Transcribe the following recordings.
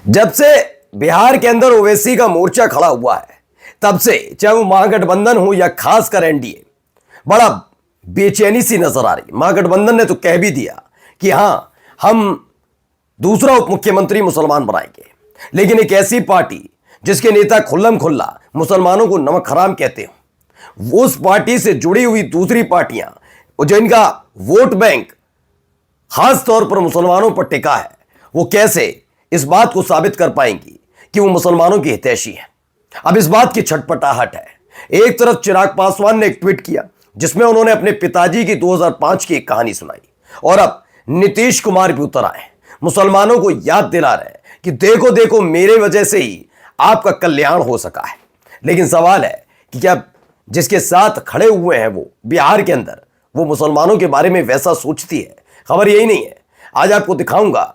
जब से बिहार के अंदर ओवैसी का मोर्चा खड़ा हुआ है तब से चाहे वो महागठबंधन हो या खासकर एनडीए, बड़ा बेचैनी सी नजर आ रही। महागठबंधन ने तो कह भी दिया कि हां, हम दूसरा उप मुख्यमंत्री मुसलमान बनाएंगे, लेकिन एक ऐसी पार्टी जिसके नेता खुल्लम खुल्ला मुसलमानों को नमक हराम कहते हो, उस पार्टी से जुड़ी हुई दूसरी पार्टियां जिनका वोट बैंक खास तौर पर मुसलमानों पर टिका है, वो कैसे इस बात को साबित कर पाएंगी कि वो मुसलमानों की हितैषी है। अब इस बात की छटपटाहट है। एक तरफ चिराग पासवान ने एक ट्वीट किया जिसमें उन्होंने अपने पिताजी की 2005 की एक कहानी सुनाई, और अब नीतीश कुमार भी उतर आए, मुसलमानों को याद दिला रहे हैं कि देखो देखो मेरे वजह से ही आपका कल्याण हो सका है। लेकिन सवाल है कि क्या जिसके साथ खड़े हुए हैं वो बिहार के अंदर, वो मुसलमानों के बारे में वैसा सोचती है? खबर यही नहीं है, आज आपको दिखाऊंगा।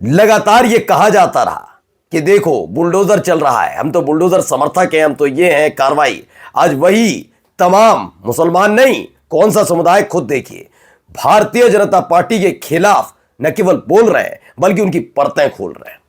लगातार ये कहा जाता रहा कि देखो बुलडोजर चल रहा है, हम तो बुलडोजर समर्थक हैं, हम तो ये हैं कार्रवाई। आज वही तमाम मुसलमान नहीं, कौन सा समुदाय खुद देखिए भारतीय जनता पार्टी के खिलाफ न केवल बोल रहे हैं बल्कि उनकी परतें खोल रहे हैं।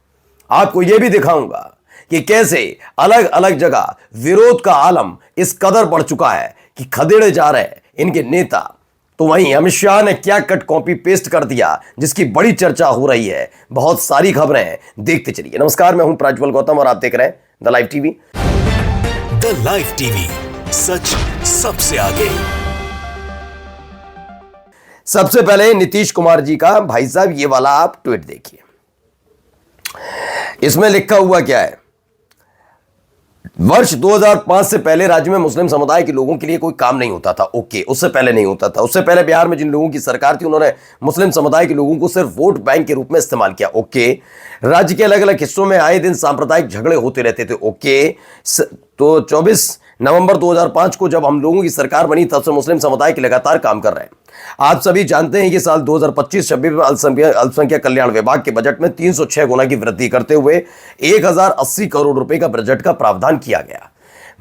आपको यह भी दिखाऊंगा कि कैसे अलग अलग जगह विरोध का आलम इस कदर बढ़ चुका है कि खदेड़े जा रहे हैं इनके नेता। तो वहीं अमित शाह ने क्या कट कॉपी पेस्ट कर दिया जिसकी बड़ी चर्चा हो रही है। बहुत सारी खबरें हैं, देखते चलिए। नमस्कार, मैं हूं प्रज्वल गौतम और आप देख रहे हैं the live TV. The live TV, सच सबसे आगे। सबसे पहले नीतीश कुमार जी का, भाई साहब ये वाला आप ट्वीट देखिए। इसमें लिखा हुआ क्या है? वर्ष 2005 से पहले राज्य में मुस्लिम समुदाय के लोगों के लिए कोई काम नहीं होता था। ओके, उससे पहले नहीं होता था। उससे पहले बिहार में जिन लोगों की सरकार थी उन्होंने मुस्लिम समुदाय के लोगों को सिर्फ वोट बैंक के रूप में इस्तेमाल किया। ओके, राज्य के अलग अलग हिस्सों में आए दिन सांप्रदायिक झगड़े होते रहते थे। ओके, तो 24 नवंबर 2005 को जब हम लोगों की सरकार बनी तब से मुस्लिम समुदाय के लगातार काम कर रहे हैं। आप सभी जानते हैं कि साल 2025-26 में अल्पसंख्यक कल्याण विभाग के बजट में 306 गुना की वृद्धि करते हुए 1080 करोड़ रुपए का बजट का प्रावधान किया गया।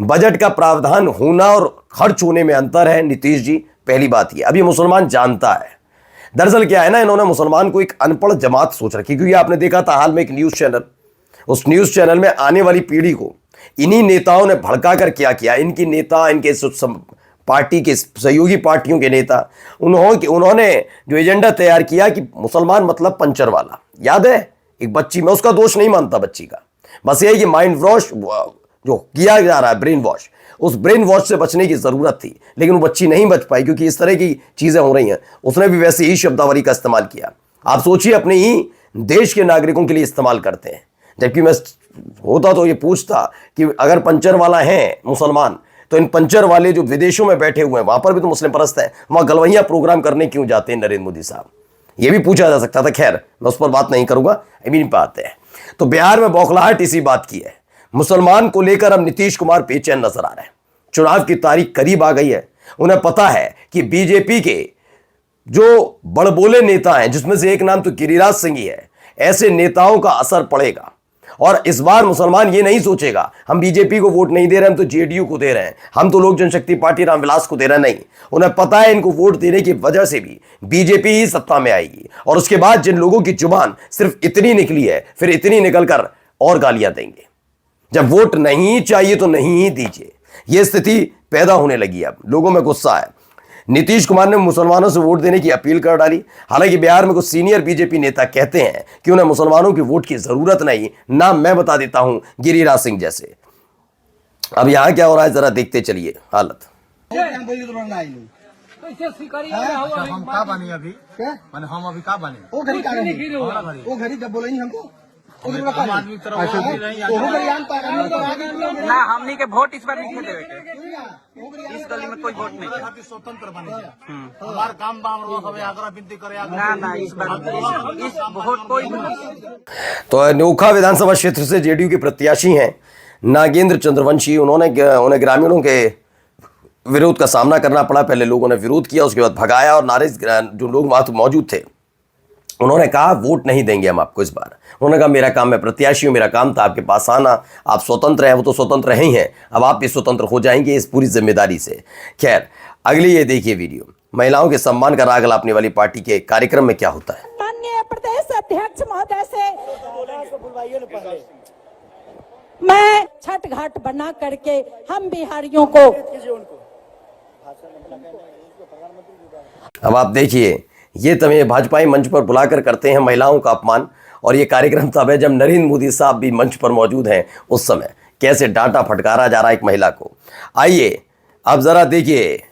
बजट का प्रावधान होना और खर्च होने में अंतर है नीतीश जी, पहली बात ये। अब ये मुसलमान जानता है। दरअसल क्या है ना, इन्होंने मुसलमान को एक अनपढ़ जमात सोच रखी, क्योंकि आपने देखा था हाल में एक न्यूज चैनल, उस न्यूज चैनल में आने वाली पीढ़ी को इन्हीं नेताओं ने भड़का कर क्या किया। इनकी नेता, इनके पार्टी के सहयोगी पार्टियों के नेता, उन्होंने जो एजेंडा तैयार किया कि मुसलमान मतलब पंचर वाला। याद है एक बच्ची, मैं उसका दोष नहीं मानता बच्ची का, बस यही कि माइंड वॉश जो किया जा रहा है, ब्रेन वॉश, उस ब्रेन वॉश से बचने की जरूरत थी, लेकिन वो बच्ची नहीं बच पाई क्योंकि इस तरह की चीजें हो रही हैं। उसने भी वैसे ही शब्दावली का इस्तेमाल किया। आप सोचिए, अपने ही देश के नागरिकों के लिए इस्तेमाल करते हैं। जबकि मैं होता तो ये पूछता कि अगर पंचर वाला है मुसलमान, तो इन पंचर वाले जो विदेशों में बैठे हुए हैं, वहां पर भी तो मुस्लिम परस्त है, वहां गलवैया प्रोग्राम करने क्यों जाते हैं नरेंद्र मोदी साहब? ये भी पूछा जा सकता था। खैर, मैं उस पर बात नहीं करूंगा, अभी नहीं पाते हैं। तो बिहार में बौखलाहट इसी बात की है। मुसलमान को लेकर अब नीतीश कुमार बेचैन नजर आ रहे हैं। चुनाव की तारीख करीब आ गई है। उन्हें पता है कि बीजेपी के जो बड़बोले नेता हैं, जिसमें से एक नाम तो गिरिराज सिंह ही है, ऐसे नेताओं का असर पड़ेगा। और इस बार मुसलमान ये नहीं सोचेगा हम बीजेपी को वोट नहीं दे रहे, हम तो जेडीयू को दे रहे हैं, हम तो लोक जनशक्ति पार्टी रामविलास को दे रहे हैं। नहीं, उन्हें पता है इनको वोट देने की वजह से भी बीजेपी ही सत्ता में आएगी। और उसके बाद जिन लोगों की जुबान सिर्फ इतनी निकली है, फिर इतनी निकलकर और गालियां देंगे। जब वोट नहीं चाहिए तो नहीं ही दीजिए, यह स्थिति पैदा होने लगी। अब लोगों में गुस्सा है। नीतीश कुमार ने मुसलमानों से वोट देने की अपील कर डाली। हालांकि बिहार में कुछ सीनियर बीजेपी नेता कहते हैं कि उन्हें मुसलमानों की वोट की जरूरत नहीं। नाम मैं बता देता हूं, गिरिराज सिंह जैसे। अब यहां क्या हो रहा है जरा देखते चलिए हालत। हम का बने अभी? माने हम अभी का बने? वो घड़ी का रहे, वो घड़ी जब बोले हमको हम आदमी तरफ ना हमनी के वोट इस बार नहीं देवे के। इस गली में कोई वोट नहीं है। स्वतंत्र बने हमार काम बाम सब आग्रह विनती करे। ना इस बार इस वोट कोई तो नोखा विधानसभा क्षेत्र से जेडीयू के प्रत्याशी हैं नागेंद्र चंद्रवंशी। उन्हें ग्रामीणों के विरोध का सामना करना पड़ा। पहले लोगों ने विरोध किया, उसके बाद भगाया, और नारे जो लोग वहां मौजूद थे उन्होंने कहा वोट नहीं देंगे हम आपको इस बार। उन्होंने कहा मेरा काम, मैं प्रत्याशी हूं, मेरा काम था आपके पास आना, आप स्वतंत्र हैं, वो तो स्वतंत्र ही हैं, अब आप भी स्वतंत्र हो जाएंगे इस पूरी जिम्मेदारी से। खैर, अगली ये देखिए वीडियो। महिलाओं के सम्मान का राग अलापने वाली पार्टी के कार्यक्रम में क्या होता है। माननीय प्रदेश अध्यक्ष महोदय से मैं छठ घाट बना करके हम बिहारियों को, अब आप देखिए, ये तमें भाजपाई मंच पर बुलाकर करते हैं महिलाओं का अपमान। और ये कार्यक्रम तब है जब नरेंद्र मोदी साहब भी मंच पर मौजूद हैं। उस समय कैसे डांटा फटकारा जा रहा है एक महिला को। आइए अब जरा देखिए,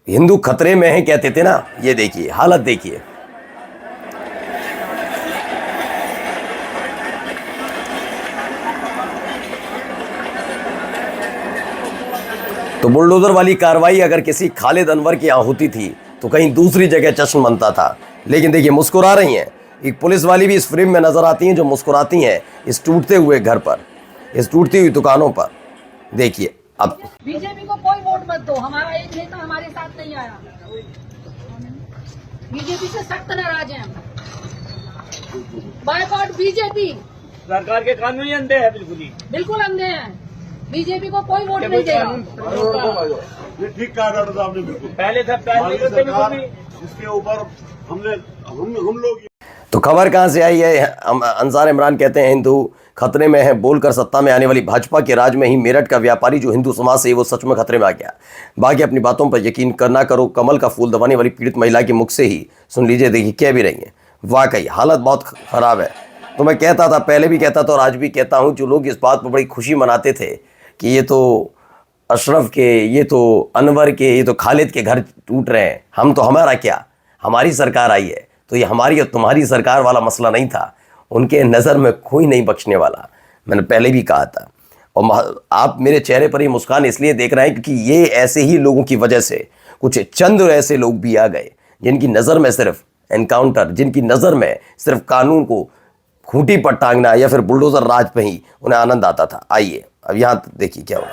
हिंदू खतरे में है कहते थे ना, ये देखिए हालत देखिए। तो बुलडोजर वाली कार्रवाई अगर किसी खालिद अनवर की यहाँ होती थी तो कहीं दूसरी जगह जश्न मनता था। लेकिन देखिए मुस्कुरा रही हैं, एक पुलिस वाली भी इस फ्रेम में नजर आती हैं जो मुस्कुराती हैं इस टूटते हुए घर पर, इस टूटती हुई दुकानों पर। देखिए अब बीजेपी को कोई वोट मत दो, हमारा एक नेता हमारे साथ नहीं आया, बीजेपी से सख्त नाराज हैं हम। बायकॉट बीजेपी, सरकार के कानून ही अंधे हैं, बिल्कुल अंधे हैं, बीजेपी को कोई वोट नहीं देगा। ये ठीक कहा डॉक्टर साहब ने, बिल्कुल पहले सब सरकार इसके ऊपर हम लोग। तो खबर कहां से आई है? अंसार इमरान कहते हैं हिंदू खतरे में है, बोलकर सत्ता में आने वाली भाजपा के राज में ही मेरठ का व्यापारी जो हिंदू समाज से वो सच में खतरे में आ गया। बाकी अपनी बातों पर यकीन करना करो, कमल का फूल दबाने वाली पीड़ित महिला के मुख से ही सुन लीजिए, देखिए कह भी रही है। वाकई हालत बहुत खराब है। तो मैं कहता था, पहले भी कहता था और आज भी कहता हूँ, जो लोग इस बात पर बड़ी खुशी मनाते थे कि ये तो अशरफ के, ये तो अनवर के, ये तो खालिद के घर टूट रहे हैं, हम तो हमारा क्या, हमारी सरकार आई है तो ये हमारी और तुम्हारी सरकार वाला मसला नहीं था। उनके नज़र में कोई नहीं बख्शने वाला, मैंने पहले भी कहा था। और आप मेरे चेहरे पर ये मुस्कान इसलिए देख रहे हैं क्योंकि ये ऐसे ही लोगों की वजह से कुछ चंद ऐसे लोग भी आ गए जिनकी नज़र में सिर्फ एनकाउंटर, जिनकी नज़र में सिर्फ कानून को खूंटी पर टांगना या फिर बुलडोजर राज पे ही उन्हें आनंद आता था। आइए अब यहाँ देखिए क्या हुआ।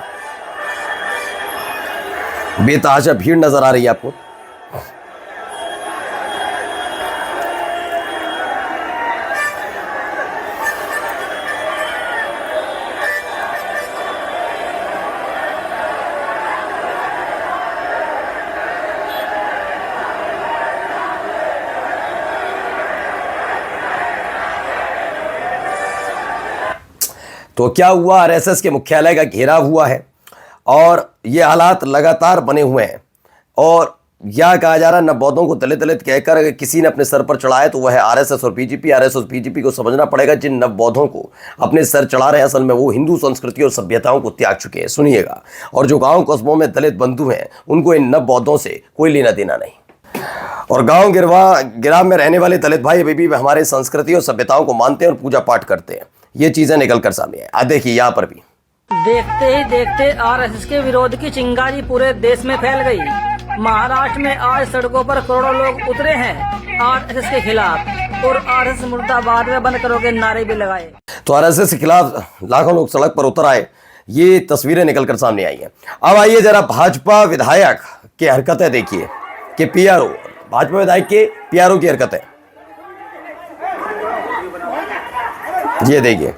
बेतहाशा भीड़ नजर आ रही है आपको। तो क्या हुआ, आरएसएस के मुख्यालय का घेराव हुआ है और ये हालात लगातार बने हुए हैं। और यह कहा जा रहा है नवबौद्धों को दलित दलित कहकर अगर किसी ने अपने सर पर चढ़ाया तो वह है आरएसएस और बीजेपी। आरएसएस और बीजेपी को समझना पड़ेगा, जिन नवबौद्धों को अपने सर चढ़ा रहे हैं असल में वो हिंदू संस्कृति और सभ्यताओं को त्याग चुके हैं। सुनिएगा, और जो गाँव कस्बों में दलित बंधु हैं उनको इन नवबौद्धों से कोई लेना देना नहीं। और गाँव गिराव में रहने वाले दलित भाई अभी भी हमारे संस्कृति और सभ्यताओं को मानते हैं और पूजा पाठ करते हैं। ये चीजें निकल कर सामने आए। देखिए यहाँ पर भी देखते ही देखते आरएसएस के विरोध की चिंगारी पूरे देश में फैल गई। महाराष्ट्र में आज सड़कों पर करोड़ों लोग उतरे हैं आरएसएस के खिलाफ और आरएसएस मुर्दाबाद में बंद करो के नारे भी लगाए। तो आरएसएस के खिलाफ लाखों लोग सड़क पर उतर आए, ये तस्वीरें निकलकर सामने आई हैं। अब आइए जरा भाजपा विधायक की हरकतें देखिए कि पीआरओ, भाजपा विधायक के पीआरओ की हरकतें ये देखिए।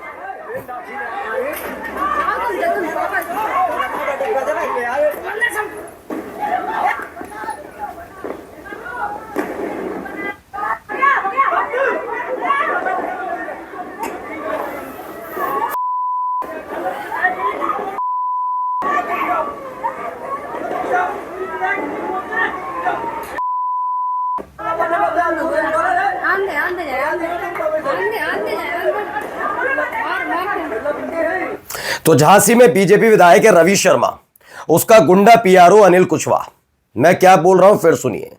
तो झांसी में बीजेपी विधायक है रवि शर्मा, उसका गुंडा पीआरओ अनिल कुशवाहा। मैं क्या बोल रहा हूं फिर सुनिए।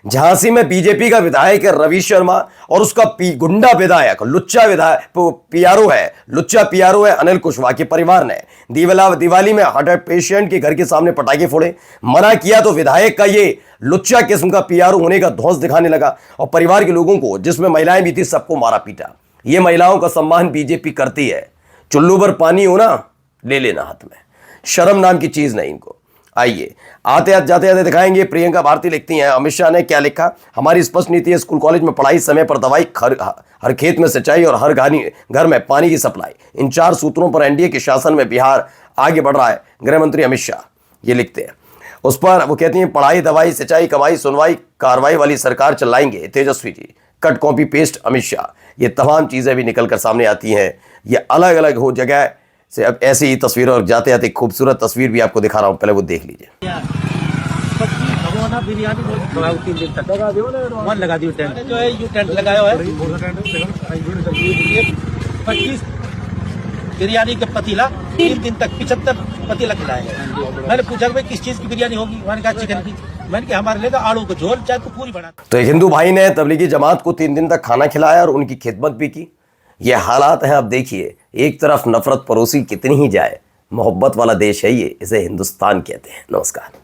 झांसी में बीजेपी का विधायक है रवि शर्मा और उसका गुंडा विधायक, लुच्चा विधायक पीआरओ है, लुच्चा पीआरओ है अनिल कुशवाहा के परिवार ने दिवाली में हार्ट पेशेंट के घर के सामने पटाखे फोड़े। मना किया तो विधायक का ये लुच्चा किस्म का पीआरओ होने का धौंस दिखाने लगा और परिवार के लोगों को, जिसमें महिलाएं भी थी, सबको मारा पीटा। ये महिलाओं का सम्मान बीजेपी करती है। चुल्लू पर पानी हो ना, ले लेना हाथ में, शर्म नाम की चीज नहीं इनको। आइए जाते जाते दिखाएंगे। प्रियंका भारती लिखती हैं, अमित शाह ने क्या लिखा, हमारी स्पष्ट नीति है स्कूल कॉलेज में पढ़ाई, समय पर दवाई, हर खेत में सिंचाई और हर घर में पानी की सप्लाई। इन 4 सूत्रों पर एनडीए के शासन में बिहार आगे बढ़ रहा है, गृह मंत्री अमित शाह ये लिखते हैं। उस पर वो कहती हैं, पढ़ाई, दवाई, सिंचाई, कमाई, सुनवाई, कार्रवाई वाली सरकार चलाएंगे Tejashwi ji. Cut copy paste Amit Shah, ये तमाम चीज़ें भी निकल कर सामने आती हैं। ये अलग अलग हो जगह से अब ऐसी ही तस्वीर, और जाते जाते एक खूबसूरत तस्वीर भी आपको दिखा रहा हूँ, पहले वो देख लीजिए। लगा दी टेंट जो है, ये टेंट लगाया हुआ है 25 बिरयानी का पतीला, 3 दिन तक 75 पतीला खिलाएगा। मैंने पूछा भाई किस चीज की बिरयानी होगी, मैंने कहा चिकन की। मैंने कहा हमारे लिए तो आलू का झोल चाहे तो पूरी बना। तो एक हिंदू भाई ने तबलीगी जमात को 3 दिन तक खाना खिलाया और उनकी खिदमत भी की। ये हालात हैं। अब देखिए, एक तरफ नफरत परोसी कितनी ही जाए, मोहब्बत वाला देश है ये, इसे हिंदुस्तान कहते हैं। नमस्कार।